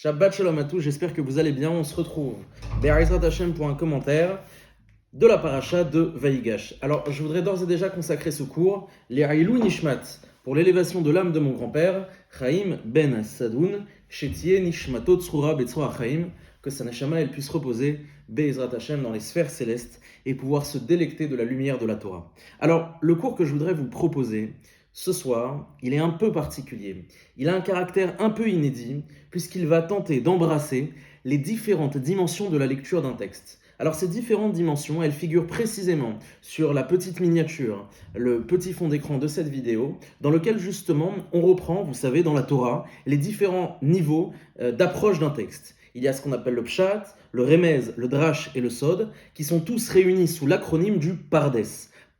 Shabbat Shalom à tous, j'espère que vous allez bien. On se retrouve Be'ezrat Hashem pour un commentaire de la paracha de Vaïgash. Alors, je voudrais d'ores et déjà consacrer ce cours, les Haïlou Nishmat, pour l'élévation de l'âme de mon grand-père, Chaim Ben Sadoun, Shetie Nishmato Tsroura Betzroa Chaim, que sa neshama elle puisse reposer Be'ezrat Hashem dans les sphères célestes et pouvoir se délecter de la lumière de la Torah. Alors, le cours que je voudrais vous proposer ce soir, il est un peu particulier. Il a un caractère un peu inédit, puisqu'il va tenter d'embrasser les différentes dimensions de la lecture d'un texte. Alors ces différentes dimensions, elles figurent précisément sur la petite miniature, le petit fond d'écran de cette vidéo, dans lequel justement on reprend, vous savez, dans la Torah, les différents niveaux d'approche d'un texte. Il y a ce qu'on appelle le pshat, le remez, le drash et le sod, qui sont tous réunis sous l'acronyme du pardes.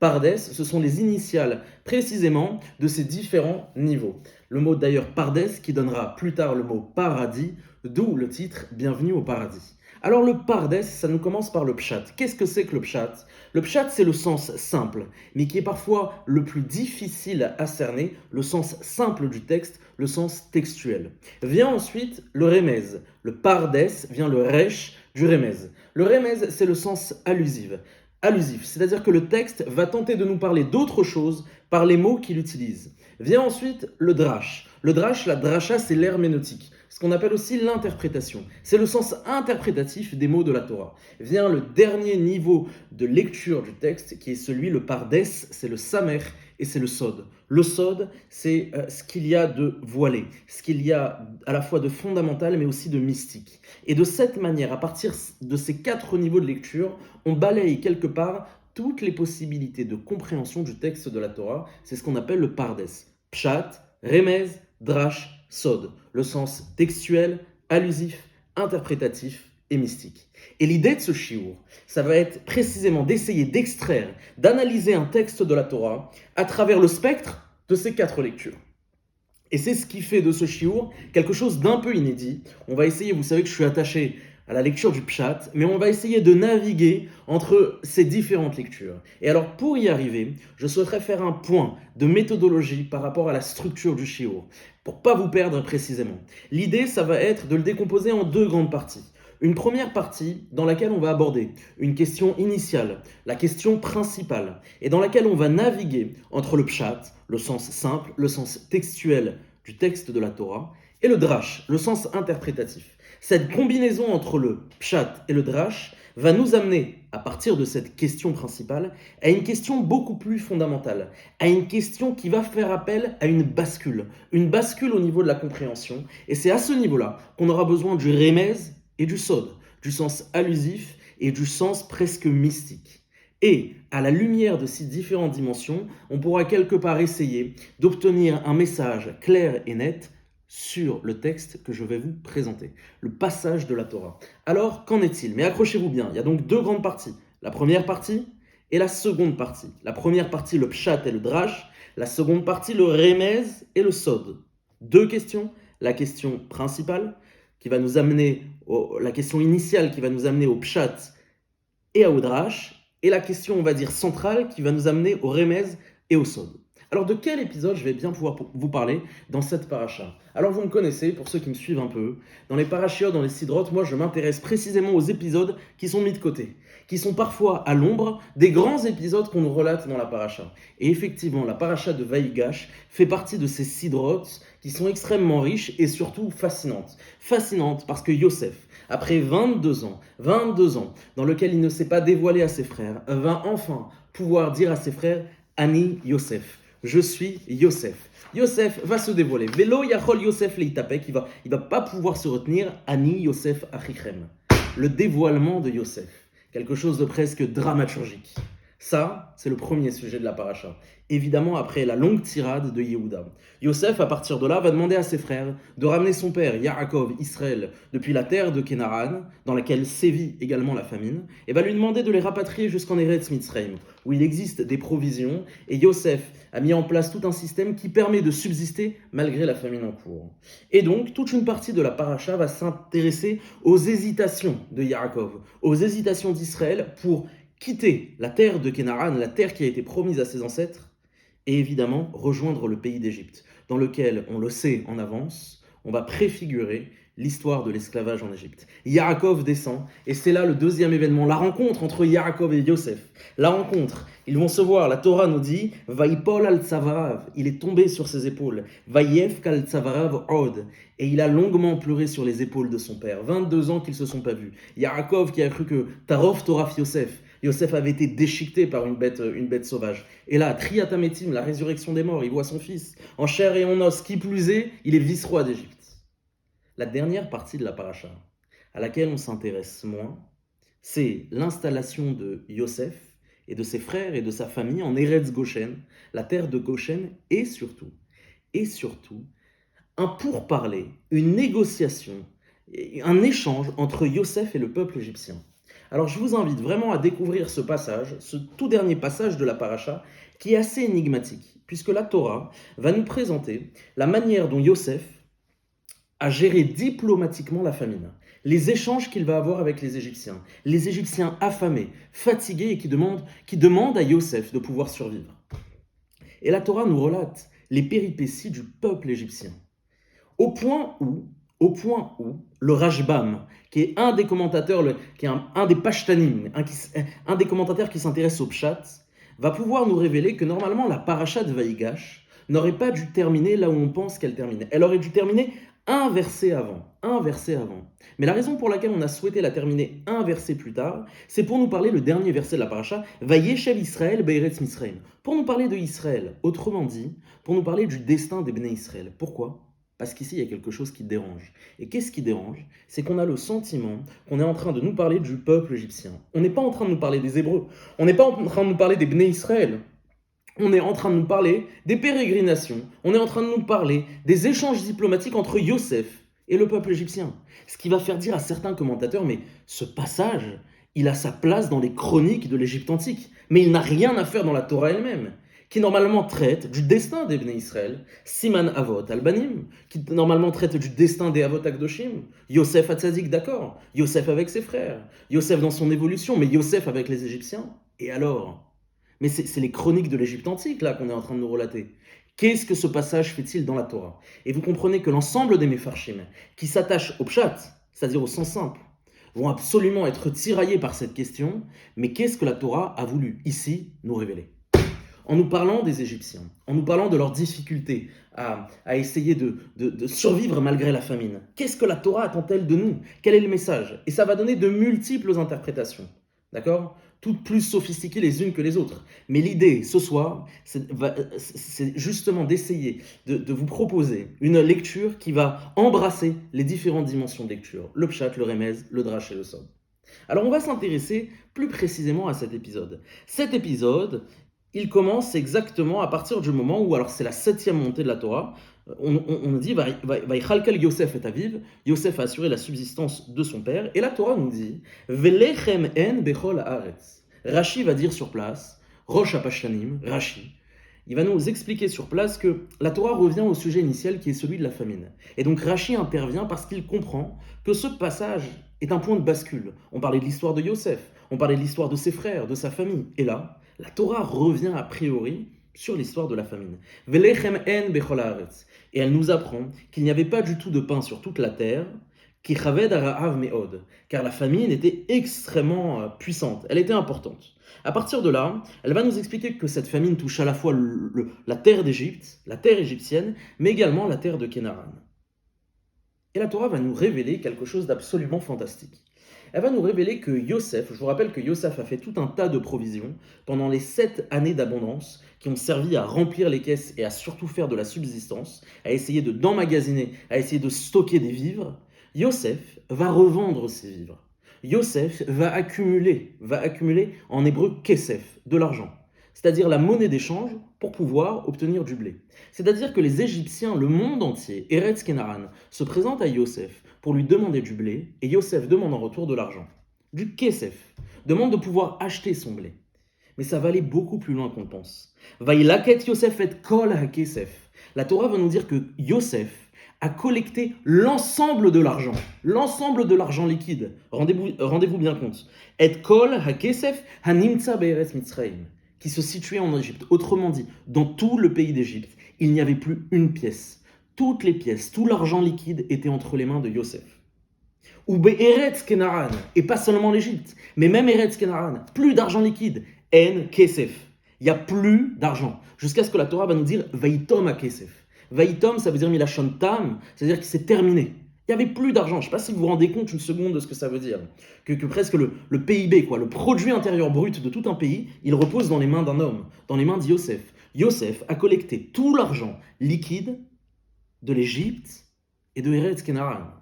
Pardes, ce sont les initiales précisément de ces différents niveaux. Le mot d'ailleurs pardes qui donnera plus tard le mot paradis, d'où le titre Bienvenue au paradis. Alors le pardes, ça nous commence par le pshat. Qu'est-ce que c'est que le pshat? Le pshat, c'est le sens simple, mais qui est parfois le plus difficile à cerner, le sens simple du texte, le sens textuel. Vient ensuite le remez. Le pardes vient le resh du remez. Le remez, c'est le sens allusif, c'est-à-dire que le texte va tenter de nous parler d'autre chose par les mots qu'il utilise. Vient ensuite le drash. Le drash, la drasha, c'est l'herméneutique, ce qu'on appelle aussi l'interprétation. C'est le sens interprétatif des mots de la Torah. Vient le dernier niveau de lecture du texte, qui est celui, le pardes, c'est le samer et c'est le sod. Le sod, c'est ce qu'il y a de voilé, ce qu'il y a à la fois de fondamental, mais aussi de mystique. Et de cette manière, à partir de ces 4 niveaux de lecture, on balaye quelque part toutes les possibilités de compréhension du texte de la Torah. C'est ce qu'on appelle le pardes. Pshat, remez, drash, sod. Le sens textuel, allusif, interprétatif et mystique. Et l'idée de ce shiur, ça va être précisément d'essayer d'extraire, d'analyser un texte de la Torah à travers le spectre de ces 4 lectures. Et c'est ce qui fait de ce shiur quelque chose d'un peu inédit. On va essayer, vous savez que je suis attaché à la lecture du pshat, mais on va essayer de naviguer entre ces différentes lectures. Et alors pour y arriver, je souhaiterais faire un point de méthodologie par rapport à la structure du shiur, pour pas vous perdre précisément. L'idée, ça va être de le décomposer en 2 grandes parties. Une première partie dans laquelle on va aborder une question initiale, la question principale, et dans laquelle on va naviguer entre le pshat, le sens simple, le sens textuel du texte de la Torah, et le drash, le sens interprétatif. Cette combinaison entre le pshat et le drash va nous amener, à partir de cette question principale, à une question beaucoup plus fondamentale, à une question qui va faire appel à une bascule au niveau de la compréhension, et c'est à ce niveau-là qu'on aura besoin du remez et du sod, du sens allusif et du sens presque mystique. Et à la lumière de ces différentes dimensions, on pourra quelque part essayer d'obtenir un message clair et net sur le texte que je vais vous présenter, le passage de la Torah. Alors, qu'en est-il? Mais accrochez-vous bien, il y a donc 2 grandes parties. La première partie et la seconde partie. La première partie, le pshat et le drash. La seconde partie, le remez et le sod. 2 questions. La question principale, qui va nous amener, la question initiale qui va nous amener au pshat et au drash, et la question, on va dire, centrale, qui va nous amener au remez et au sod. Alors de quel épisode je vais bien pouvoir vous parler dans cette paracha? Alors vous me connaissez, pour ceux qui me suivent un peu, dans les parachiotes, dans les sidrotes, moi je m'intéresse précisément aux épisodes qui sont mis de côté, qui sont parfois à l'ombre des grands épisodes qu'on nous relate dans la paracha. Et effectivement, la paracha de Vaïgash fait partie de ces sidrotes qui sont extrêmement riches et surtout fascinantes. Fascinantes parce que Yosef, après 22 ans, dans lequel il ne s'est pas dévoilé à ses frères, va enfin pouvoir dire à ses frères « Ani Yosef ». Je suis Yosef. Yosef va se dévoiler. Velo yachol Yosef leitapek, il va pas pouvoir se retenir. Ani Yosef achichem. Le dévoilement de Yosef. Quelque chose de presque dramaturgique. Ça, c'est le premier sujet de la paracha. Évidemment, après la longue tirade de Yehuda. Yosef, à partir de là, va demander à ses frères de ramener son père, Yaakov, Israël, depuis la terre de Kénaran, dans laquelle sévit également la famine, et va lui demander de les rapatrier jusqu'en Eretz Mitzrayim, où il existe des provisions, et Yosef a mis en place tout un système qui permet de subsister malgré la famine en cours. Et donc, toute une partie de la paracha va s'intéresser aux hésitations de Yaakov, aux hésitations d'Israël pour quitter la terre de Kénaran, la terre qui a été promise à ses ancêtres, et évidemment rejoindre le pays d'Égypte, dans lequel, on le sait en avance, on va préfigurer l'histoire de l'esclavage en Égypte. Yaakov descend, et c'est là le deuxième événement, la rencontre entre Yaakov et Yosef. La rencontre, ils vont se voir, la Torah nous dit « Vaipol al tzavarav » il est tombé sur ses épaules. « Vayef kal tzavarav od » et il a longuement pleuré sur les épaules de son père. 22 ans qu'ils ne se sont pas vus. Yaakov qui a cru que Tarov Toraf Yosef, Yosef avait été déchiqueté par une bête sauvage. Et là, Triatametim, la résurrection des morts, il voit son fils en chair et en os. Qui plus est, il est vice-roi d'Égypte. La dernière partie de la paracha, à laquelle on s'intéresse moins, c'est l'installation de Yosef et de ses frères et de sa famille en Eretz Goshen, la terre de Goshen, et surtout, un pourparler, une négociation, un échange entre Yosef et le peuple égyptien. Alors je vous invite vraiment à découvrir ce passage, ce tout dernier passage de la paracha, qui est assez énigmatique, puisque la Torah va nous présenter la manière dont Yosef à gérer diplomatiquement la famine, les échanges qu'il va avoir avec les Égyptiens affamés, fatigués et qui demandent à Yosef de pouvoir survivre. Et la Torah nous relate les péripéties du peuple égyptien, au point où le Rashbam, qui est un des commentateurs, qui est un des pashtanim, un des commentateurs qui s'intéresse au pshat, va pouvoir nous révéler que normalement la paracha de Vaïgash n'aurait pas dû terminer là où on pense qu'elle termine. Elle aurait dû terminer un verset avant. Mais la raison pour laquelle on a souhaité la terminer un verset plus tard, c'est pour nous parler le dernier verset de la paracha, Vayeshev Israël be'eretz Mitzrayim, pour nous parler de Israël, autrement dit, pour nous parler du destin des Bnei Israël. Pourquoi ? Parce qu'ici, il y a quelque chose qui dérange. Et qu'est-ce qui dérange ? C'est qu'on a le sentiment qu'on est en train de nous parler du peuple égyptien. On n'est pas en train de nous parler des Hébreux. On n'est pas en train de nous parler des Bnei Israël. On est en train de nous parler des pérégrinations. On est en train de nous parler des échanges diplomatiques entre Yosef et le peuple égyptien. Ce qui va faire dire à certains commentateurs, mais ce passage, il a sa place dans les chroniques de l'Égypte antique. Mais il n'a rien à faire dans la Torah elle-même, qui normalement traite du destin des Bnei Israël, Siman Avot Albanim, qui normalement traite du destin des Avot Akdoshim, Yosef Hatzadik, d'accord, Yosef avec ses frères, Yosef dans son évolution, mais Yosef avec les Égyptiens. Et alors ? Mais c'est les chroniques de l'Égypte antique là qu'on est en train de nous relater. Qu'est-ce que ce passage fait-il dans la Torah ? Et vous comprenez que l'ensemble des Mefarshim qui s'attachent au pshat, c'est-à-dire au sens simple, vont absolument être tiraillés par cette question, mais qu'est-ce que la Torah a voulu ici nous révéler ? En nous parlant des Égyptiens, en nous parlant de leurs difficultés à essayer de survivre malgré la famine, qu'est-ce que la Torah attend-elle de nous ? Quel est le message ? Et ça va donner de multiples interprétations, d'accord ? Toutes plus sophistiquées les unes que les autres. Mais l'idée, ce soir, c'est justement d'essayer de vous proposer une lecture qui va embrasser les différentes dimensions de lecture, le pshat, le remez, le drash et le sod. Alors on va s'intéresser plus précisément à cet épisode. Cet épisode, il commence exactement à partir du moment où, alors c'est la 7e montée de la Torah, on dit Vaïchalkel Yosef et Aviv, Yosef a assuré la subsistance de son père, et la Torah nous dit Velechem en bechol haaretz. Rashi va dire sur place, Rosh HaPashtanim, Rashi, il va nous expliquer sur place que la Torah revient au sujet initial qui est celui de la famine. Et donc Rashi intervient parce qu'il comprend que ce passage est un point de bascule. On parlait de l'histoire de Yosef, on parlait de l'histoire de ses frères, de sa famille, et là, la Torah revient a priori sur l'histoire de la famine. Velechem en bechol haaretz. Et elle nous apprend qu'il n'y avait pas du tout de pain sur toute la terre, qui chaved ara'av me'od, car la famine était extrêmement puissante, elle était importante. À partir de là, elle va nous expliquer que cette famine touche à la fois la terre d'Égypte, la terre égyptienne, mais également la terre de Kénaran. Et la Torah va nous révéler quelque chose d'absolument fantastique. Elle va nous révéler que Yosef, je vous rappelle que Yosef a fait tout un tas de provisions pendant les 7 années d'abondance qui ont servi à remplir les caisses et à surtout faire de la subsistance, à essayer d'emmagasiner, à essayer de stocker des vivres. Yosef va revendre ses vivres. Yosef va accumuler en hébreu kesef, de l'argent, c'est-à-dire la monnaie d'échange pour pouvoir obtenir du blé. C'est-à-dire que les Égyptiens, le monde entier, Eretz Kenaran, se présentent à Yosef pour lui demander du blé, et Yosef demande en retour de l'argent, du kesef, demande de pouvoir acheter son blé. Mais ça va aller beaucoup plus loin qu'on le pense. Vaïlaket Yosef et kol ha-kesef. La Torah va nous dire que Yosef a collecté l'ensemble de l'argent liquide. Rendez-vous bien compte. Et kol ha-kesef ha-nimtza be'eretz Mitzrayim, qui se situait en Égypte. Autrement dit, dans tout le pays d'Égypte, il n'y avait plus une pièce. toutes les pièces, tout l'argent liquide était entre les mains de Yosef. Ou Be'eretz Kenaan, et pas seulement l'Égypte, mais même Eretz Kenaan, plus d'argent liquide, En Kesef. Il n'y a plus d'argent, jusqu'à ce que la Torah va nous dire Vaïtom à Kesef. Vaïtom, ça veut dire Milachon Tam, c'est-à-dire que c'est terminé. Il n'y avait plus d'argent. Je ne sais pas si vous vous rendez compte une seconde de ce que ça veut dire. Que presque le PIB, quoi, le produit intérieur brut de tout un pays, il repose dans les mains d'un homme, dans les mains de Yosef. Yosef a collecté tout l'argent liquide de l'Égypte et de Eretz Kenaan.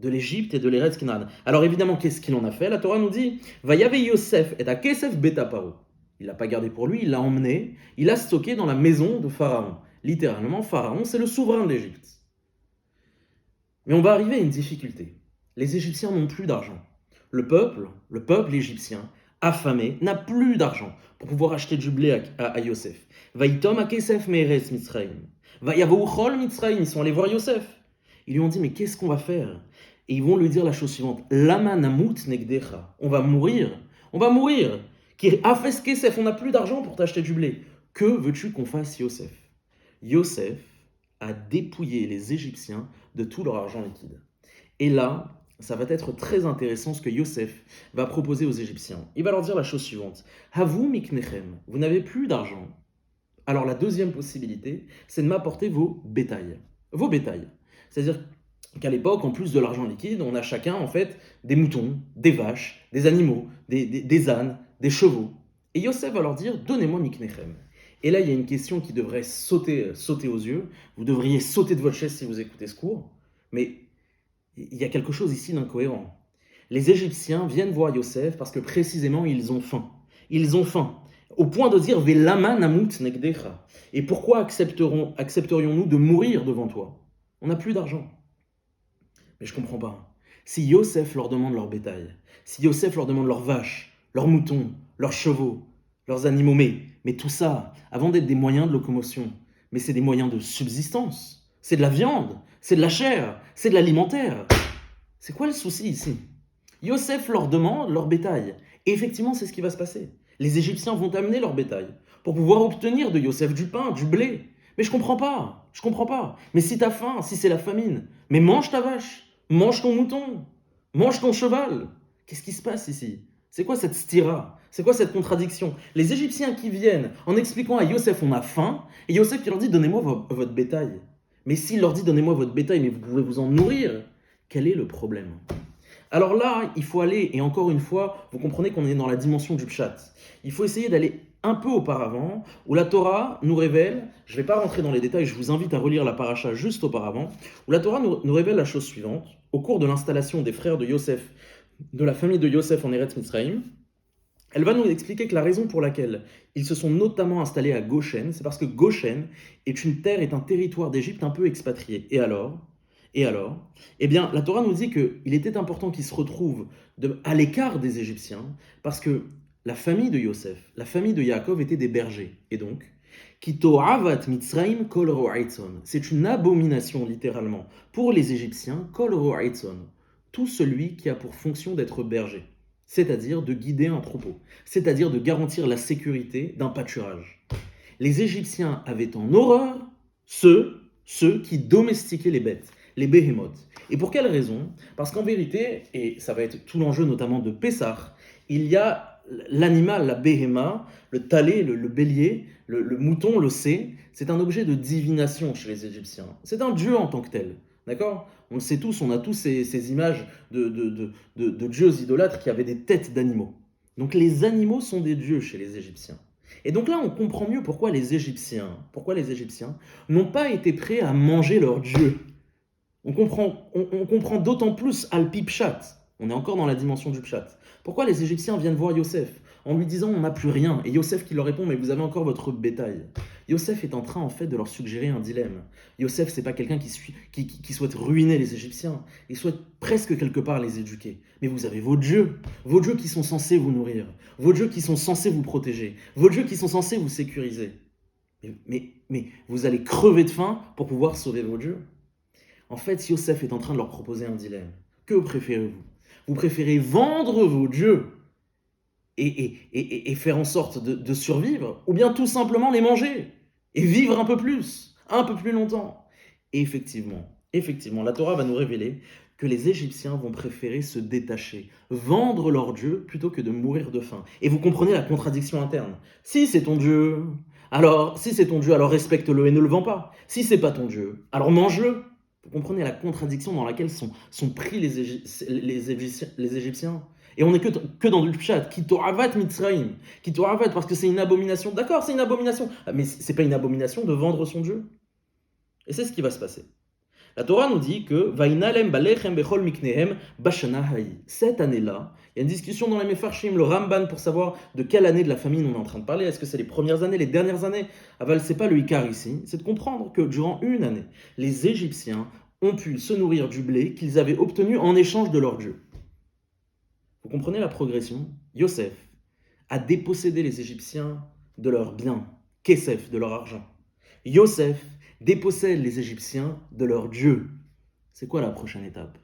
De l'Égypte et de l'Eretz Kenaan. Alors évidemment, qu'est-ce qu'il en a fait? La Torah nous dit Vayave Yosef et à Kesef beta paro. Il l'a pas gardé pour lui, il l'a emmené, il l'a stocké dans la maison de Pharaon. Littéralement, Pharaon, c'est le souverain de l'Égypte. Mais on va arriver à une difficulté. Les Égyptiens n'ont plus d'argent. Le peuple égyptien, affamé, n'a plus d'argent pour pouvoir acheter du blé à Yosef. Vaïtom à Kesef me'eretz Mitzrayim. Vayavouchol Mitzrayim, ils sont allés voir Yosef. Ils lui ont dit, mais qu'est-ce qu'on va faire? Et ils vont lui dire la chose suivante. Lama namut negdecha. On va mourir. On va mourir. Qui afes Kesef, on n'a plus d'argent pour t'acheter du blé. Que veux-tu qu'on fasse, Yosef? Yosef a dépouillé les Égyptiens de tout leur argent liquide. Et là, ça va être très intéressant ce que Yosef va proposer aux Égyptiens. Il va leur dire la chose suivante. Havu miknechem, vous n'avez plus d'argent. Alors la deuxième possibilité, c'est de m'apporter vos bétails. Vos bétails. C'est-à-dire qu'à l'époque, en plus de l'argent liquide, on a chacun en fait des moutons, des vaches, des animaux, des ânes, des chevaux. Et Yosef va leur dire, donnez-moi miknechem. Et là, il y a une question qui devrait sauter aux yeux. Vous devriez sauter de votre chaise si vous écoutez ce cours. Mais il y a quelque chose ici d'incohérent. Les Égyptiens viennent voir Yosef parce que précisément, ils ont faim. Ils ont faim. Au point de dire, Velama namut negdecha. Et pourquoi accepterions-nous de mourir devant toi? On n'a plus d'argent. Mais je ne comprends pas. Si Yosef leur demande leur bétail, si Yosef leur demande leurs vaches, leurs moutons, leurs chevaux, leurs animaux, mais tout ça, avant d'être des moyens de locomotion, mais c'est des moyens de subsistance. C'est de la viande, c'est de la chair, c'est de l'alimentaire. C'est quoi le souci ici? Yosef leur demande leur bétail. Et effectivement, c'est ce qui va se passer. Les Égyptiens vont amener leur bétail pour pouvoir obtenir de Yosef du pain, du blé. Mais je comprends pas. Mais si t'as faim, si c'est la famine, mais mange ta vache, mange ton mouton, mange ton cheval. Qu'est-ce qui se passe ici? C'est quoi cette stira? C'est quoi cette contradiction? Les Égyptiens qui viennent en expliquant à Yosef on a faim, et Yosef qui leur dit donnez-moi votre bétail. Mais s'il leur dit donnez-moi votre bétail, mais vous pouvez vous en nourrir, quel est le problème? Alors là, il faut aller, et encore une fois, vous comprenez qu'on est dans la dimension du pshat. Il faut essayer d'aller un peu auparavant, où la Torah nous révèle, je ne vais pas rentrer dans les détails, je vous invite à relire la paracha juste auparavant, où la Torah nous révèle la chose suivante, au cours de l'installation des frères de Yosef, de la famille de Yosef en Eretz Mitzrayim, elle va nous expliquer que la raison pour laquelle ils se sont notamment installés à Goshen, c'est parce que Goshen est un territoire d'Égypte un peu expatrié. Et alors, eh bien, la Torah nous dit qu'il était important qu'ils se retrouvent à l'écart des Égyptiens, parce que la famille de Yosef, la famille de Yaakov étaient des bergers. Et donc, Kitoavat Mitzrayim kol ro'aitzon. C'est une abomination, littéralement, pour les Égyptiens, kol ro'aitzon. Tout celui qui a pour fonction d'être berger, c'est-à-dire de guider un troupeau, c'est-à-dire de garantir la sécurité d'un pâturage. Les Égyptiens avaient en horreur ceux qui domestiquaient les bêtes, les behemoths. Et pour quelle raison? Parce qu'en vérité, et ça va être tout l'enjeu notamment de Pessah, il y a l'animal, la behema, le talé, le bélier, le mouton, le sé, c'est un objet de divination chez les Égyptiens. C'est un dieu en tant que tel. D'accord? On le sait tous, on a tous ces images de dieux idolâtres qui avaient des têtes d'animaux. Donc les animaux sont des dieux chez les Égyptiens. Et donc là, on comprend mieux pourquoi les Égyptiens n'ont pas été prêts à manger leur dieu. On comprend d'autant plus Alpi Pshat. On est encore dans la dimension du Pshat. Pourquoi les Égyptiens viennent voir Yosef en lui disant on n'a plus rien, et Yosef qui leur répond mais vous avez encore votre bétail. Yosef est en train en fait de leur suggérer un dilemme. Yosef c'est pas quelqu'un qui souhaite ruiner les Égyptiens, il souhaite presque quelque part les éduquer. Mais vous avez vos dieux qui sont censés vous nourrir, vos dieux qui sont censés vous protéger, vos dieux qui sont censés vous sécuriser. Mais vous allez crever de faim pour pouvoir sauver vos dieux. En fait, Yosef est en train de leur proposer un dilemme. Que préférez-vous? Vous préférez vendre vos dieux et faire en sorte de survivre, ou bien tout simplement les manger et vivre un peu plus longtemps? Et effectivement, la Torah va nous révéler que les Égyptiens vont préférer se détacher, vendre leur Dieu plutôt que de mourir de faim. Et vous comprenez la contradiction interne. Si c'est ton Dieu, alors respecte-le et ne le vends pas. Si c'est pas ton Dieu, alors mange-le. Vous comprenez la contradiction dans laquelle sont pris les Égyptiens. Et on n'est que dans le pshat, qui toravat mitzraim, qui toravat parce que c'est une abomination. D'accord, c'est une abomination, mais c'est pas une abomination de vendre son Dieu. Et c'est ce qui va se passer. La Torah nous dit que Vainalem balechem bechol miknehem bashana haï. Cette année-là, il y a une discussion dans les Mefarshim, le Ramban, pour savoir de quelle année de la famine on est en train de parler. Est-ce que c'est les premières années, les dernières années? Aval, c'est pas le Ikar ici. C'est de comprendre que durant une année, les Égyptiens ont pu se nourrir du blé qu'ils avaient obtenu en échange de leur Dieu. Vous comprenez la progression? Yosef a dépossédé les Égyptiens de leurs biens, Kesef, de leur argent. Yosef dépossède les Égyptiens de leur Dieu. C'est quoi la prochaine étape?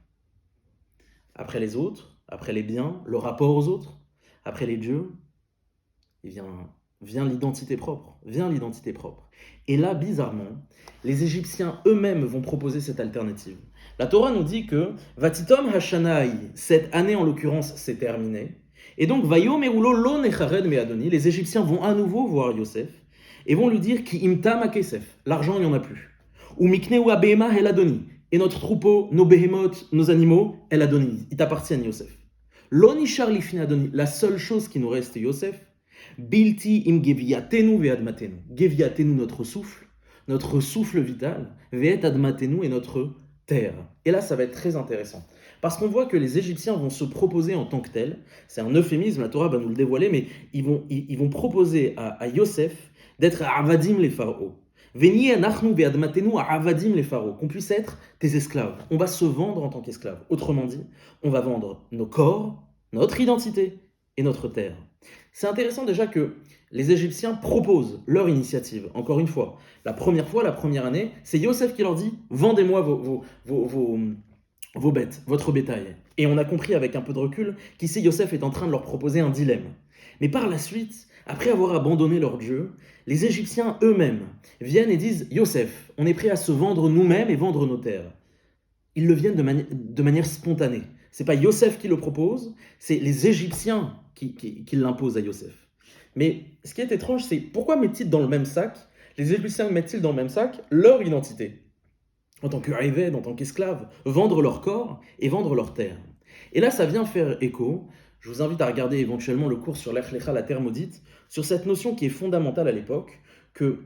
Après les autres, après les biens, le rapport aux autres, après les dieux, vient l'identité propre. Et là, bizarrement, les Égyptiens eux-mêmes vont proposer cette alternative. La Torah nous dit que Vatitom Hashanaï, cette année en l'occurrence, c'est terminé. Et donc, Vayom Erulo lo nechared me'adoni, les Égyptiens vont à nouveau voir Yosef et vont lui dire ki imtam akesef, l'argent il n'y en a plus. Ou mikneu abehema el adoni, et notre troupeau, nos behemoths, nos animaux, el adoni, ils t'appartiennent Yosef. Lo nishar lifnei adoni, la seule chose qui nous reste Yosef, bilti im geviatenu ve'admatenu, geviatenu notre souffle vital, ve'et admatenu et notre terre. Et là ça va être très intéressant. Parce qu'on voit que les Égyptiens vont se proposer en tant que tels, c'est un euphémisme, la Torah va nous le dévoiler, mais ils vont proposer à Yosef d'être avadim les pharaons. Veni anachnu ve'admatenu avadim les pharaons, qu'on puisse être tes esclaves. On va se vendre en tant qu'esclaves. Autrement dit, on va vendre nos corps, notre identité et notre terre. C'est intéressant déjà que les Égyptiens proposent leur initiative. Encore une fois, la première année, c'est Yosef qui leur dit « Vendez-moi vos bêtes, votre bétail ». Et on a compris avec un peu de recul qu'ici Yosef est en train de leur proposer un dilemme. Mais par la suite, après avoir abandonné leur Dieu, les Égyptiens eux-mêmes viennent et disent « Yosef, on est prêt à se vendre nous-mêmes et vendre nos terres ». Ils le viennent de manière spontanée. Ce n'est pas Yosef qui le propose, c'est les Égyptiens qui l'imposent à Yosef. Mais ce qui est étrange, c'est pourquoi mettent-ils dans le même sac, les Égyptiens mettent-ils dans le même sac leur identité en tant que Eved, en tant qu'esclaves, vendre leur corps et vendre leur terre. Et là, ça vient faire écho. Je vous invite à regarder éventuellement le cours sur l'Ech Lecha, la terre maudite, sur cette notion qui est fondamentale à l'époque, que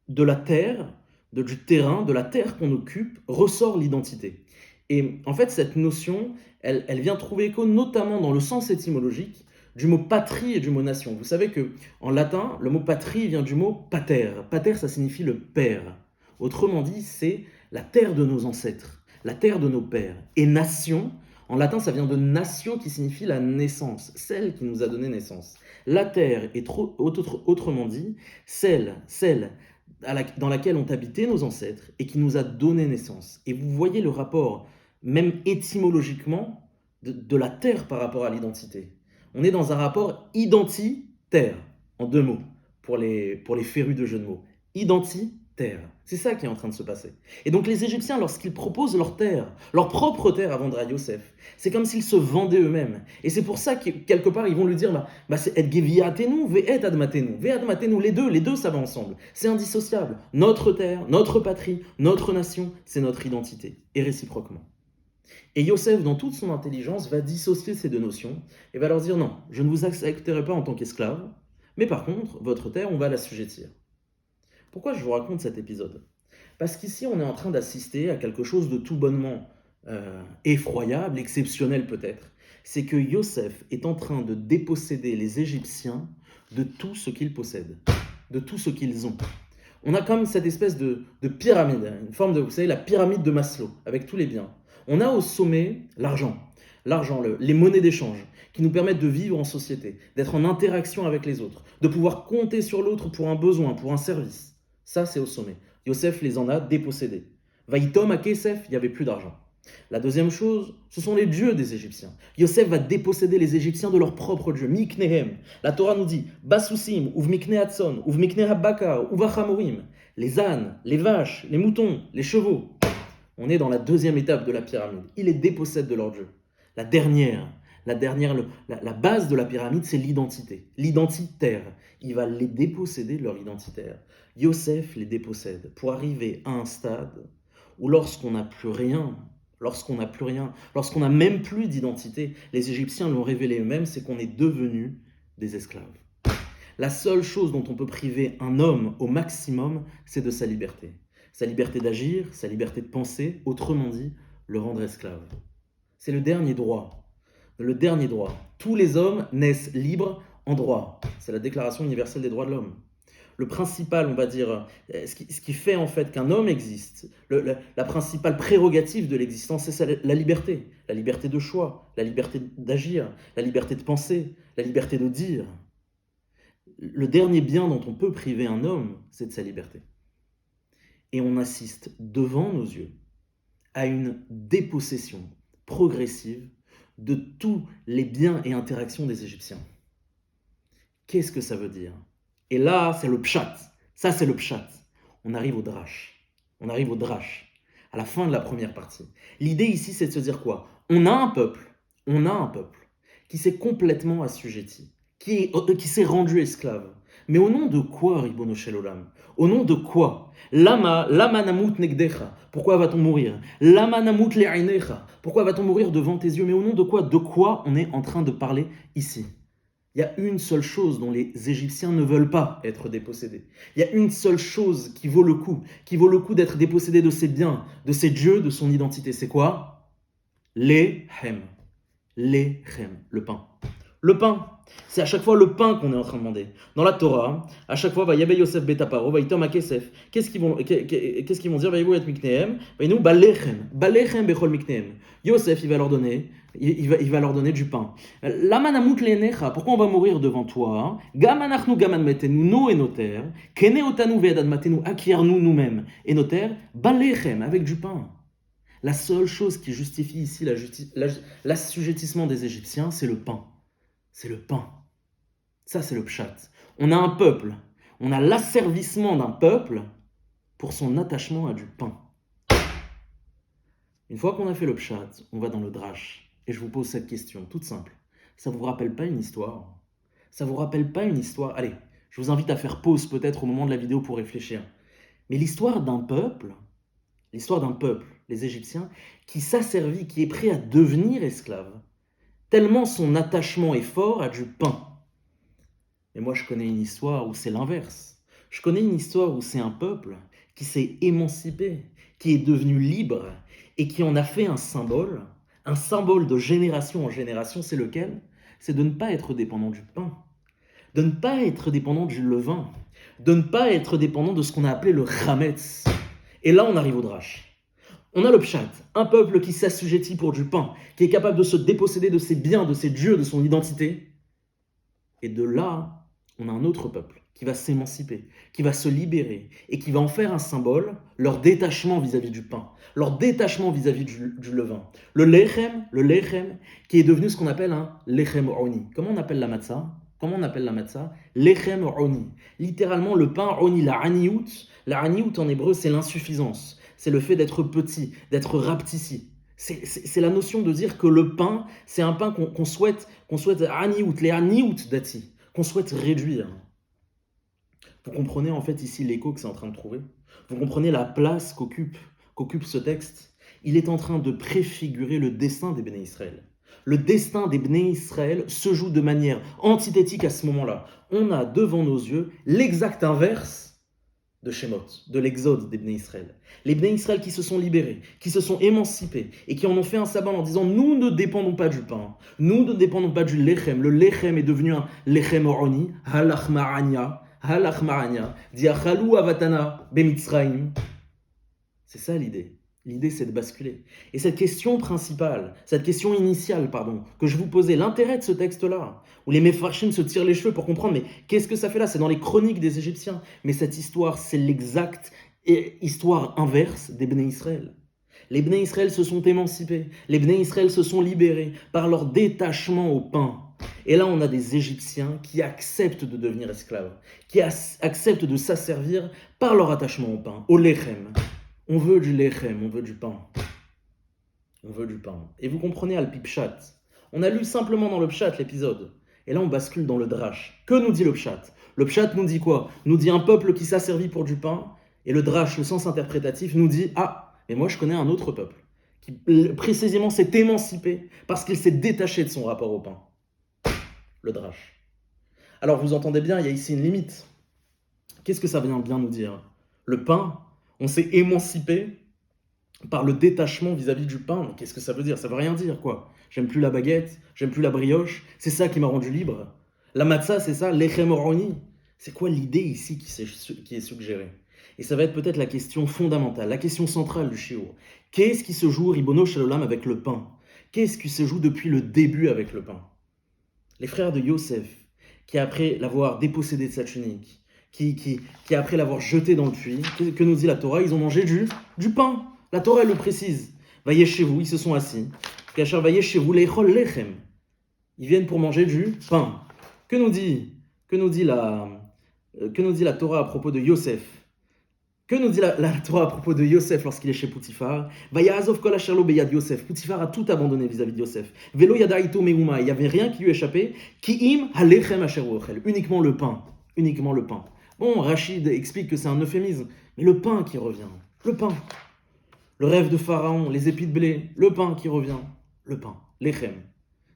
de la terre, du terrain, de la terre qu'on occupe, ressort l'identité. Et en fait, cette notion, elle vient trouver écho notamment dans le sens étymologique du mot patrie et du mot nation. Vous savez que en latin, le mot patrie vient du mot pater. Pater, ça signifie le père. Autrement dit, c'est la terre de nos ancêtres, la terre de nos pères. Et nation, en latin, ça vient de natio qui signifie la naissance, celle qui nous a donné naissance. La terre est autrement dit celle dans laquelle ont habité nos ancêtres et qui nous a donné naissance. Et vous voyez le rapport, même étymologiquement, de la terre par rapport à l'identité. On est dans un rapport identitaire, en deux mots, pour les férus de jeux de mots. Identitaire. C'est ça qui est en train de se passer. Et donc les Égyptiens, lorsqu'ils proposent leur terre, leur propre terre à vendre à Yosef, c'est comme s'ils se vendaient eux-mêmes. Et c'est pour ça que quelque part, ils vont lui dire, c'est et geviatenu ve'et admatenu. Ve'admatenu, les deux, ça va ensemble. C'est indissociable. Notre terre, notre patrie, notre nation, c'est notre identité. Et réciproquement. Et Yosef, dans toute son intelligence, va dissocier ces deux notions et va leur dire non, je ne vous accepterai pas en tant qu'esclave, mais par contre, votre terre, on va l'assujettir. Pourquoi je vous raconte cet épisode? Parce qu'ici, on est en train d'assister à quelque chose de tout bonnement effroyable, exceptionnel peut-être. C'est que Yosef est en train de déposséder les Égyptiens de tout ce qu'ils possèdent, de tout ce qu'ils ont. On a comme cette espèce de pyramide, une forme de, vous savez, la pyramide de Maslow, avec tous les biens. On a au sommet l'argent, les monnaies d'échange, qui nous permettent de vivre en société, d'être en interaction avec les autres, de pouvoir compter sur l'autre pour un besoin, pour un service. Ça, c'est au sommet. Yosef les en a dépossédés. Vaïtom à Kesef, il n'y avait plus d'argent. La deuxième chose, ce sont les dieux des Égyptiens. Yosef va déposséder les Égyptiens de leur propre dieu, Miknehem. La Torah nous dit, Basusim, uv Mikne Hatson, uv Mikne Habaka, uv Achamorim. Les ânes, les vaches, les moutons, les chevaux. On est dans la deuxième étape de la pyramide. Ils les dépossèdent de leur Dieu. La base de la pyramide, c'est l'identité. L'identitaire. Il va les déposséder de leur identitaire. Yosef les dépossède pour arriver à un stade où lorsqu'on n'a plus rien, lorsqu'on n'a même plus d'identité, les Égyptiens l'ont révélé eux-mêmes, c'est qu'on est devenus des esclaves. La seule chose dont on peut priver un homme au maximum, c'est de sa liberté. Sa liberté d'agir, sa liberté de penser, autrement dit, le rendre esclave. C'est le dernier droit. Le dernier droit. Tous les hommes naissent libres en droit. C'est la Déclaration universelle des droits de l'homme. Le principal, on va dire, ce qui fait en fait qu'un homme existe, la principale prérogative de l'existence, c'est la liberté. La liberté de choix, la liberté d'agir, la liberté de penser, la liberté de dire. Le dernier bien dont on peut priver un homme, c'est de sa liberté. Et on assiste devant nos yeux à une dépossession progressive de tous les biens et interactions des Égyptiens. Qu'est-ce que ça veut dire? Et là, c'est le pshat. Ça, c'est le pshat. On arrive au drash. À la fin de la première partie. L'idée ici, c'est de se dire quoi? On a un peuple qui s'est complètement assujetti, qui s'est rendu esclave. Mais au nom de quoi, Ribono Shel Olam? Au nom de quoi? Lama namut negdecha. Pourquoi va-t-on mourir? Lama namut le'ainecha. Pourquoi va-t-on mourir devant tes yeux? Mais au nom de quoi? De quoi on est en train de parler ici? Il y a une seule chose dont les Égyptiens ne veulent pas être dépossédés. Il y a une seule chose qui vaut le coup d'être dépossédé de ses biens, de ses dieux, de son identité. C'est quoi? Lechem, le pain. Le pain, c'est à chaque fois le pain qu'on est en train de demander. Dans la Torah, à chaque fois, va Yabe Yosef betaparo, va Itom akesef. Qu'est-ce qu'ils vont dire? Va Yabu et miknehem, va Inou balechem bechol miknehem. Yosef, il va leur donner du pain. Lama namut le'enecha. Pourquoi on va mourir devant toi? Gam anachnu gam admatenu, nous et nos terres. Kene otanu ve'ed admatenu, acquiert-nous nous-mêmes et nos terres. Balechem, avec du pain. La seule chose qui justifie ici l'assujettissement des Égyptiens, c'est le pain. C'est le pain. Ça, c'est le pshat. On a un peuple. On a l'asservissement d'un peuple pour son attachement à du pain. Une fois qu'on a fait le pshat, on va dans le drash. Et je vous pose cette question, toute simple. Ça vous rappelle pas une histoire? Ça vous rappelle pas une histoire? Allez, je vous invite à faire pause peut-être au moment de la vidéo pour réfléchir. Mais l'histoire d'un peuple, les Égyptiens, qui s'asservit, qui est prêt à devenir esclave, tellement son attachement est fort à du pain. Mais moi, je connais une histoire où c'est l'inverse. Je connais une histoire où c'est un peuple qui s'est émancipé, qui est devenu libre et qui en a fait un symbole de génération en génération. C'est lequel? C'est de ne pas être dépendant du pain, de ne pas être dépendant du levain, de ne pas être dépendant de ce qu'on a appelé le chametz. Et là, on arrive au drash. On a le pshat, un peuple qui s'assujettit pour du pain, qui est capable de se déposséder de ses biens, de ses dieux, de son identité. Et de là, on a un autre peuple qui va s'émanciper, qui va se libérer et qui va en faire un symbole, leur détachement vis-à-vis du pain, leur détachement vis-à-vis du levain. Le lechem, qui est devenu ce qu'on appelle un lechem oni. Comment on appelle la matzah? Lechem oni. Littéralement, le pain oni, la haniout. La haniout en hébreu, c'est l'insuffisance. C'est le fait d'être petit, d'être rapetissé. C'est la notion de dire que le pain, c'est un pain qu'on souhaite haniout, les haniout dati, qu'on souhaite réduire. Vous comprenez en fait ici l'écho que c'est en train de trouver? Vous comprenez la place qu'occupe ce texte? Il est en train de préfigurer le destin des Béné Israël. Le destin des Béné Israël se joue de manière antithétique à ce moment-là. On a devant nos yeux l'exact inverse de Shemot, de l'exode des Béné Israël. Les Béné Israël qui se sont libérés, qui se sont émancipés et qui en ont fait un sabbat en disant « Nous ne dépendons pas du pain, nous ne dépendons pas du lechem. Le lechem est devenu un lechem oroni, halach marania, diachalou avatana bemitzraim. » C'est ça l'idée. L'idée, c'est de basculer. Et cette question initiale, que je vous posais, l'intérêt de ce texte-là, où les Mefarshim se tirent les cheveux pour comprendre, mais qu'est-ce que ça fait là? C'est dans les chroniques des Égyptiens. Mais cette histoire, c'est l'exacte histoire inverse des Bnei Israël. Les Bnei Israël se sont émancipés, les Bnei Israël se sont libérés par leur détachement au pain. Et là, on a des Égyptiens qui acceptent de devenir esclaves, qui acceptent de s'asservir par leur attachement au pain, au lechem. On veut du lechem, on veut du pain. On veut du pain. Et vous comprenez al-pipchat. On a lu simplement dans le pshat l'épisode. Et là, on bascule dans le drash. Que nous dit le pshat? Le pshat nous dit quoi? Nous dit un peuple qui s'asservit pour du pain. Et le drash, le sens interprétatif, nous dit ah, mais moi je connais un autre peuple qui précisément s'est émancipé parce qu'il s'est détaché de son rapport au pain. Le drash. Alors vous entendez bien, il y a ici une limite. Qu'est-ce que ça vient bien nous dire? Le pain, on s'est émancipé par le détachement vis-à-vis du pain. Mais qu'est-ce que ça veut dire? Ça veut rien dire, quoi. J'aime plus la baguette, j'aime plus la brioche, c'est ça qui m'a rendu libre. La matzah, c'est ça, l'echem oroni. C'est quoi l'idée ici qui est suggérée? Et ça va être peut-être la question fondamentale, la question centrale du shiur. Qu'est-ce qui se joue, Ribono Shel Olam, avec le pain? Qu'est-ce qui se joue depuis le début avec le pain? Les frères de Yosef, qui après l'avoir dépossédé de sa tunique, qui après l'avoir jeté dans le puits, que nous dit la Torah? Ils ont mangé du pain. La Torah, elle le précise. Vaillez chez vous, ils se sont assis. Kachar vaillez chez vous, leichol lechem. Ils viennent pour manger du pain. Que nous dit la Torah à propos de Yosef? Que nous dit la Torah à propos de Yosef lorsqu'il est chez Poutifar? Vayazov kol asher lo beyad Yosef. Poutifar a tout abandonné vis-à-vis de Yosef. Velo yada ito meuma. Il n'y avait rien qui lui échappait. Ki'im halechem asher ochel. Uniquement le pain. Uniquement le pain. Bon, Rachid explique que c'est un euphémisme. Mais le pain qui revient. Le pain. Le rêve de Pharaon, les épis de blé. Le pain qui revient. Le pain. Lechem.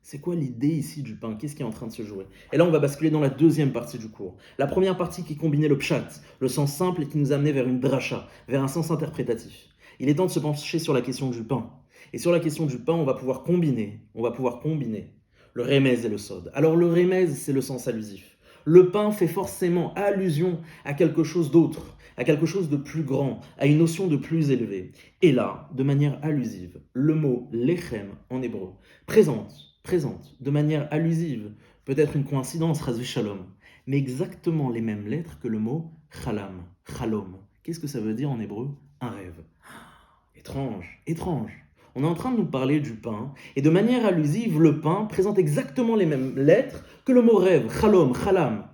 C'est quoi l'idée ici du pain? Qu'est-ce qui est en train de se jouer? Et là, on va basculer dans la deuxième partie du cours. La première partie qui combinait le pshat, le sens simple, et qui nous amenait vers une dracha, vers un sens interprétatif. Il est temps de se pencher sur la question du pain. Et sur la question du pain, on va pouvoir combiner le remez et le sod. Alors le remez, c'est le sens allusif. Le pain fait forcément allusion à quelque chose d'autre, à quelque chose de plus grand, à une notion de plus élevée. Et là, de manière allusive, le mot lechem en hébreu présente de manière allusive, peut-être une coïncidence, Razvi Shalom, mais exactement les mêmes lettres que le mot chalam, chalom. Qu'est-ce que ça veut dire en hébreu? Un rêve. Étrange. On est en train de nous parler du pain, et de manière allusive, le pain présente exactement les mêmes lettres que le mot rêve, chalom, chalam.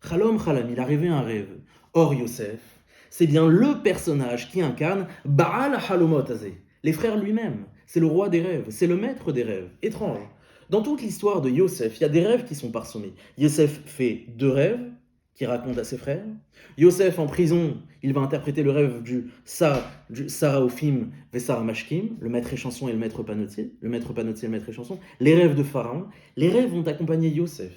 Chalom, il a rêvé un rêve. Or, Yosef, c'est bien le personnage qui incarne Baal Halomot Azeh. Les frères lui-même, c'est le roi des rêves, c'est le maître des rêves. Étrange. Dans toute l'histoire de Yosef, il y a des rêves qui sont parsemés. Yosef fait 2 rêves qu'il raconte à ses frères. Yosef en prison, il va interpréter le rêve du Saraophim ve Saramashkim, le maître échanson et le maître panotier, le maître panotier et le maître échanson. Les rêves de Pharaon, les rêves vont accompagner Yosef.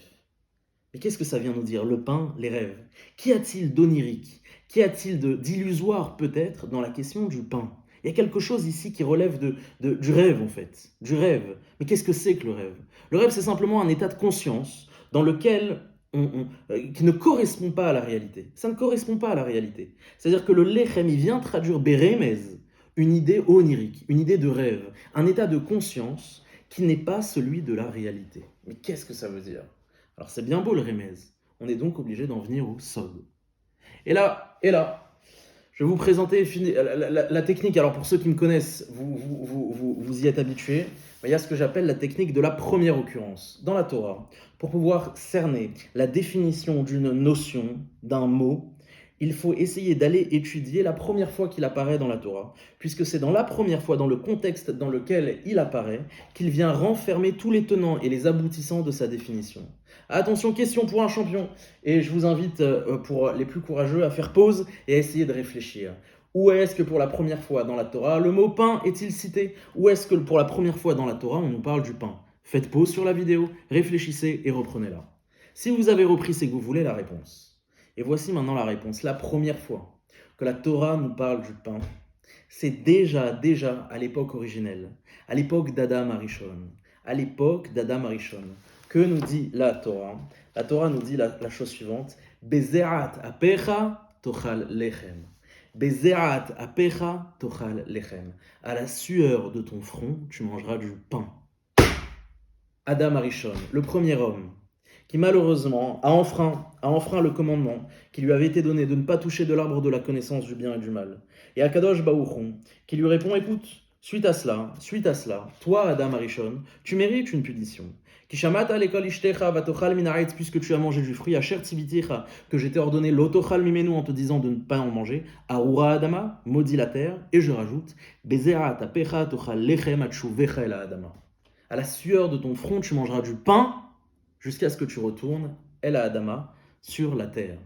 Mais qu'est-ce que ça vient nous dire? Le pain, les rêves. Qu'y a-t-il d'onirique? Qu'y a-t-il d'illusoire peut-être dans la question du pain? Il y a quelque chose ici qui relève du rêve en fait, du rêve. Mais qu'est-ce que c'est que le rêve? Le rêve, c'est simplement un état de conscience dans lequel qui ne correspond pas à la réalité. Ça ne correspond pas à la réalité. C'est-à-dire que le lechem, il vient traduire beremez, une idée onirique, une idée de rêve, un état de conscience qui n'est pas celui de la réalité. Mais qu'est-ce que ça veut dire? Alors c'est bien beau le remez. On est donc obligé d'en venir au sod. Et là, je vais vous présenter la technique. Alors pour ceux qui me connaissent, vous y êtes habitués. Il y a ce que j'appelle la technique de la première occurrence dans la Torah. Pour pouvoir cerner la définition d'une notion, d'un mot, il faut essayer d'aller étudier la première fois qu'il apparaît dans la Torah, puisque c'est dans la première fois, dans le contexte dans lequel il apparaît, qu'il vient renfermer tous les tenants et les aboutissants de sa définition. Attention, question pour un champion, et je vous invite, pour les plus courageux, à faire pause et à essayer de réfléchir. Où est-ce que pour la première fois dans la Torah, le mot pain est-il cité? Où est-ce que pour la première fois dans la Torah, on nous parle du pain? Faites pause sur la vidéo, réfléchissez et reprenez-la. Si vous avez repris, c'est que vous voulez la réponse. Et voici maintenant la réponse. La première fois que la Torah nous parle du pain, c'est déjà à l'époque originelle, à l'époque d'Adam Arishon. À l'époque d'Adam Arishon. Que nous dit la Torah? La Torah nous dit la chose suivante. Bezerat apecha tochal lechem. Bezerat apecha tochal lechem. À la sueur de ton front, tu mangeras du pain. Adam Arishon, le premier homme, qui malheureusement a enfreint le commandement qui lui avait été donné de ne pas toucher de l'arbre de la connaissance du bien et du mal. Et Akadosh Baruch Hu, qui lui répond, écoute, Suite à cela, toi, Adam Arishon, tu mérites une punition. Kishamata lekol ishtecha vatochal min haaretz, puisque tu as mangé du fruit, asher tziviticha, que je t'ai ordonné l'otochal mimenu en te disant de ne pas en manger, arura adama, maudit la terre, et je rajoute, bezera tapecha tochal lechem atshuvecha el adama. À la sueur de ton front, tu mangeras du pain, jusqu'à ce que tu retournes, el adama, sur la terre.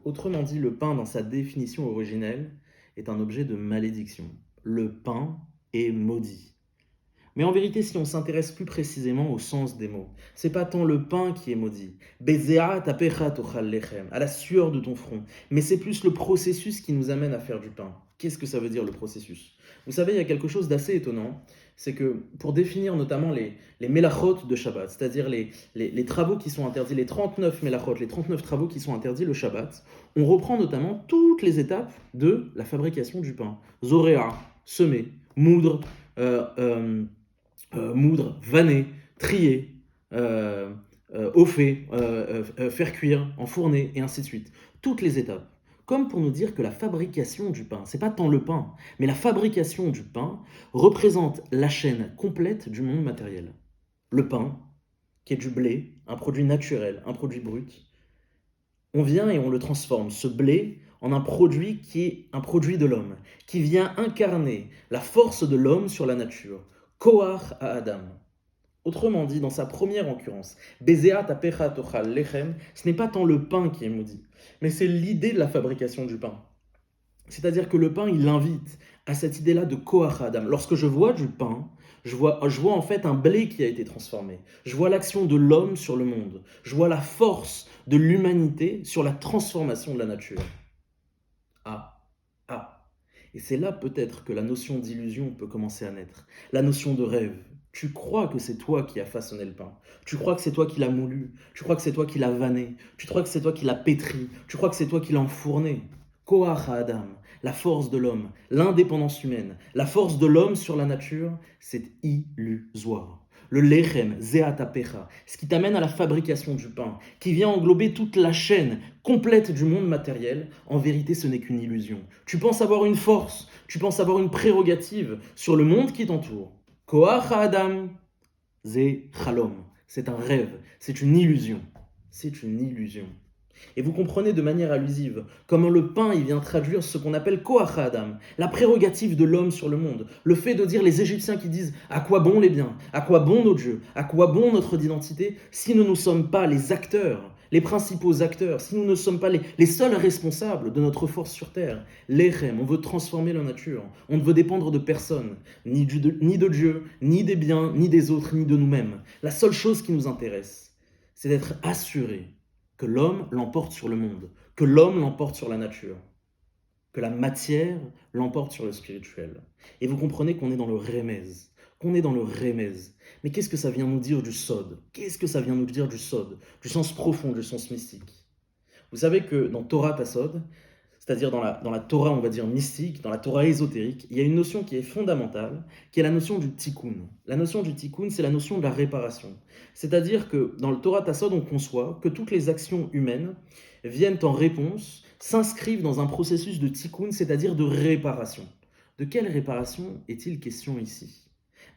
Autrement dit, le pain, dans sa définition originelle, est un objet de malédiction. Le pain est maudit. Mais en vérité, si on s'intéresse plus précisément au sens des mots, c'est pas tant le pain qui est maudit, à la sueur de ton front, mais c'est plus le processus qui nous amène à faire du pain. Qu'est-ce que ça veut dire le processus? Vous savez, il y a quelque chose d'assez étonnant, c'est que pour définir notamment les mélachot de Shabbat, c'est-à-dire les travaux qui sont interdits, les 39 mélachot, les 39 travaux qui sont interdits le Shabbat, on reprend notamment toutes les étapes de la fabrication du pain. Zoréa, semer, moudre, vanner, trier, auffer, faire cuire, enfourner, et ainsi de suite. Toutes les étapes. Comme pour nous dire que la fabrication du pain, c'est pas tant le pain, mais la fabrication du pain représente la chaîne complète du monde matériel. Le pain, qui est du blé, un produit naturel, un produit brut, on vient et on le transforme, ce blé, en un produit qui est un produit de l'homme, qui vient incarner la force de l'homme sur la nature. Koach à Adam. Autrement dit, dans sa première occurrence, Bezea tapecha tochal lechem, ce n'est pas tant le pain qui est maudit, mais c'est l'idée de la fabrication du pain. C'est-à-dire que le pain, il invite à cette idée-là de Koach à Adam. Lorsque je vois du pain, je vois en fait un blé qui a été transformé. Je vois l'action de l'homme sur le monde. Je vois la force de l'humanité sur la transformation de la nature. Et c'est là peut-être que la notion d'illusion peut commencer à naître. La notion de rêve. Tu crois que c'est toi qui as façonné le pain. Tu crois que c'est toi qui l'as moulu. Tu crois que c'est toi qui l'as vanné. Tu crois que c'est toi qui l'as pétri. Tu crois que c'est toi qui l'as enfourné. Koach Adam, la force de l'homme, l'indépendance humaine, la force de l'homme sur la nature, c'est illusoire. Le lechem, zeatapecha, ce qui t'amène à la fabrication du pain, qui vient englober toute la chaîne complète du monde matériel, en vérité ce n'est qu'une illusion. Tu penses avoir une force, tu penses avoir une prérogative sur le monde qui t'entoure. Koach Adam, ze chalom, c'est un rêve, c'est une illusion. C'est une illusion. Et vous comprenez de manière allusive comment le pain il vient traduire ce qu'on appelle Koach Adam, la prérogative de l'homme sur le monde. Le fait de dire les Égyptiens qui disent à quoi bon les biens, à quoi bon nos dieux, à quoi bon notre identité, si nous ne sommes pas les acteurs, les principaux acteurs, si nous ne sommes pas les seuls responsables de notre force sur terre. L'Echem, on veut transformer la nature, on ne veut dépendre de personne, ni de Dieu, ni des biens, ni des autres, ni de nous-mêmes. La seule chose qui nous intéresse, c'est d'être assuré que l'homme l'emporte sur le monde, que l'homme l'emporte sur la nature, que la matière l'emporte sur le spirituel. Et vous comprenez qu'on est dans le remez, Mais qu'est-ce que ça vient nous dire du sod? Qu'est-ce que ça vient nous dire du sod? Du sens profond, du sens mystique. Vous savez que dans Torah Tassod, c'est-à-dire dans la Torah, on va dire mystique, dans la Torah ésotérique, il y a une notion qui est fondamentale, qui est la notion du tikkun. La notion du tikkun, c'est la notion de la réparation. C'est-à-dire que dans le Torah Tassod, on conçoit que toutes les actions humaines viennent en réponse, s'inscrivent dans un processus de tikkun, c'est-à-dire de réparation. De quelle réparation est-il question ici?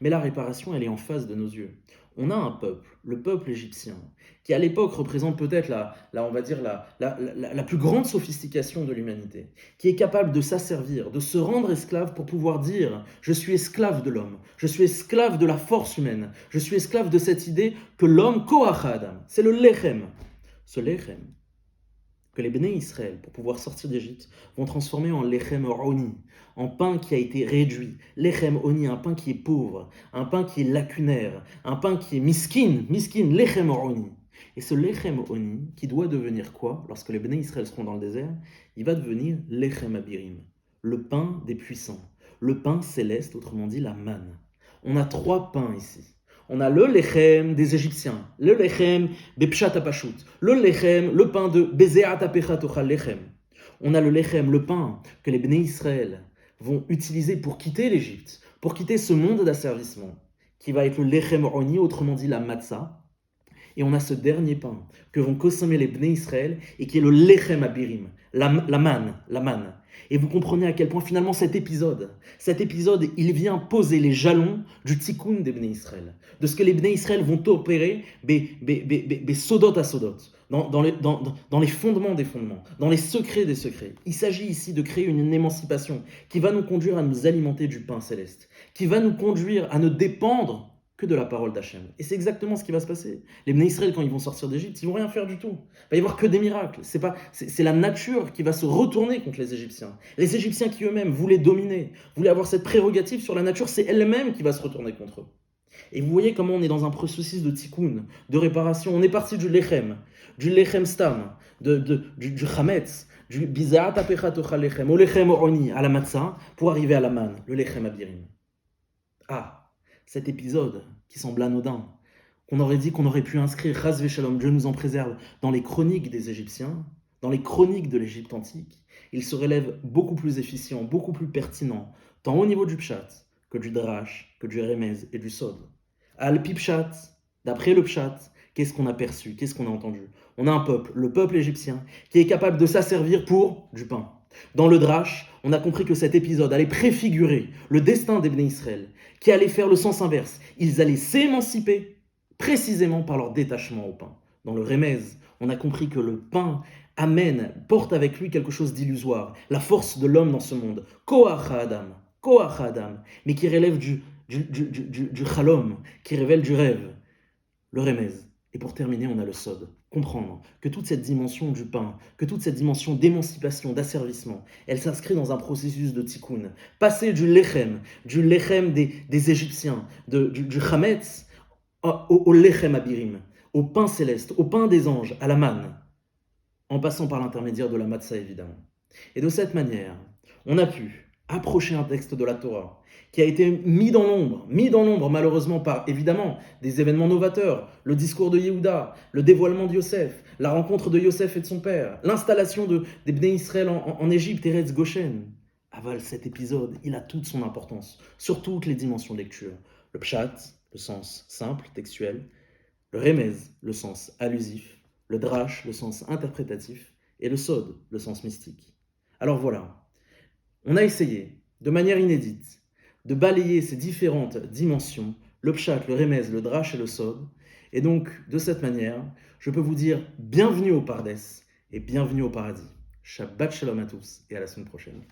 Mais la réparation, elle est en face de nos yeux. On a un peuple, le peuple égyptien, qui à l'époque représente peut-être la plus grande sophistication de l'humanité, qui est capable de s'asservir, de se rendre esclave pour pouvoir dire « je suis esclave de l'homme, je suis esclave de la force humaine, je suis esclave de cette idée que l'homme, Koach Adam, c'est le lechem ». Ce lechem, que les Bnei Israël, pour pouvoir sortir d'Égypte, vont transformer en lechem oni, en pain qui a été réduit. Lechem oni, un pain qui est pauvre, un pain qui est lacunaire, un pain qui est miskin, lechem oni. Et ce lechem oni, qui doit devenir quoi? Lorsque les Bnei Israël seront dans le désert, il va devenir lechem abirim, le pain des puissants, le pain céleste, autrement dit la manne. On a 3 pains ici. On a le lechem des Égyptiens, le lechem des Pshat Pashut, le lechem, le pain de Bezea Tapecha Tochal Lechem. On a le lechem, le pain que les Bnei Israël vont utiliser pour quitter l'Égypte, pour quitter ce monde d'asservissement, qui va être le lechem oni, autrement dit la matzah. Et on a ce dernier pain que vont consommer les Bnei Israël et qui est le Lechem Abirim, la manne, la manne. Et vous comprenez à quel point finalement cet épisode, il vient poser les jalons du tikkun des Bnei Israël, de ce que les Bnei Israël vont opérer, sodot à sodot, dans les fondements des fondements, dans les secrets des secrets. Il s'agit ici de créer une émancipation qui va nous conduire à nous alimenter du pain céleste, qui va nous conduire à ne dépendre que de la parole d'Hachem. Et c'est exactement ce qui va se passer. Les Bnei Israël, quand ils vont sortir d'Égypte, ils vont rien faire du tout. Il va y avoir que des miracles. C'est la nature qui va se retourner contre les Égyptiens. Les Égyptiens qui eux-mêmes voulaient dominer, voulaient avoir cette prérogative sur la nature, c'est elle-même qui va se retourner contre eux. Et vous voyez comment on est dans un processus de tikkun, de réparation. On est parti du lechem stam, du chametz, du bizaat apechat ochal lechem, au lechem oroni, à la matzah, pour arriver à la manne, le lechem abirim. Ah, cet épisode qui semble anodin, qu'on aurait dit qu'on aurait pu inscrire, Chas v'Shalom, Dieu nous en préserve, dans les chroniques des Égyptiens, dans les chroniques de l'Égypte antique, il se relève beaucoup plus efficient, beaucoup plus pertinent, tant au niveau du pshat, que du drash, que du remez et du sod. Al-pi pshat, d'après le pshat, qu'est-ce qu'on a perçu, qu'est-ce qu'on a entendu? On a un peuple, le peuple égyptien, qui est capable de s'asservir pour du pain. Dans le drash, on a compris que cet épisode allait préfigurer le destin des Bnei Israël, qui allait faire le sens inverse. Ils allaient s'émanciper précisément par leur détachement au pain. Dans le remez, on a compris que le pain porte avec lui quelque chose d'illusoire, la force de l'homme dans ce monde, koach Adam, mais qui relève du chalom, qui révèle du rêve, le remez. Et pour terminer, on a le sod. Comprendre que toute cette dimension du pain, que toute cette dimension d'émancipation, d'asservissement, elle s'inscrit dans un processus de tikkun. Passer du lechem des Égyptiens, du chametz, au lechem abirim, au pain céleste, au pain des anges, à la manne, en passant par l'intermédiaire de la matzah évidemment. Et de cette manière, on a pu approcher un texte de la Torah qui a été mis dans l'ombre malheureusement par, évidemment, des événements novateurs, le discours de Yehuda, le dévoilement de Yosef, la rencontre de Yosef et de son père, l'installation des Bnei Israël en Égypte, Eretz Goshen. Aval, cet épisode, il a toute son importance, sur toutes les dimensions de lecture. Le pshat, le sens simple, textuel, le remez, le sens allusif, le drash, le sens interprétatif, et le sod, le sens mystique. Alors voilà, on a essayé, de manière inédite, de balayer ces différentes dimensions, le pshat, le remez, le drash et le sod. Et donc, de cette manière, je peux vous dire bienvenue au Pardes et bienvenue au paradis. Shabbat shalom à tous et à la semaine prochaine.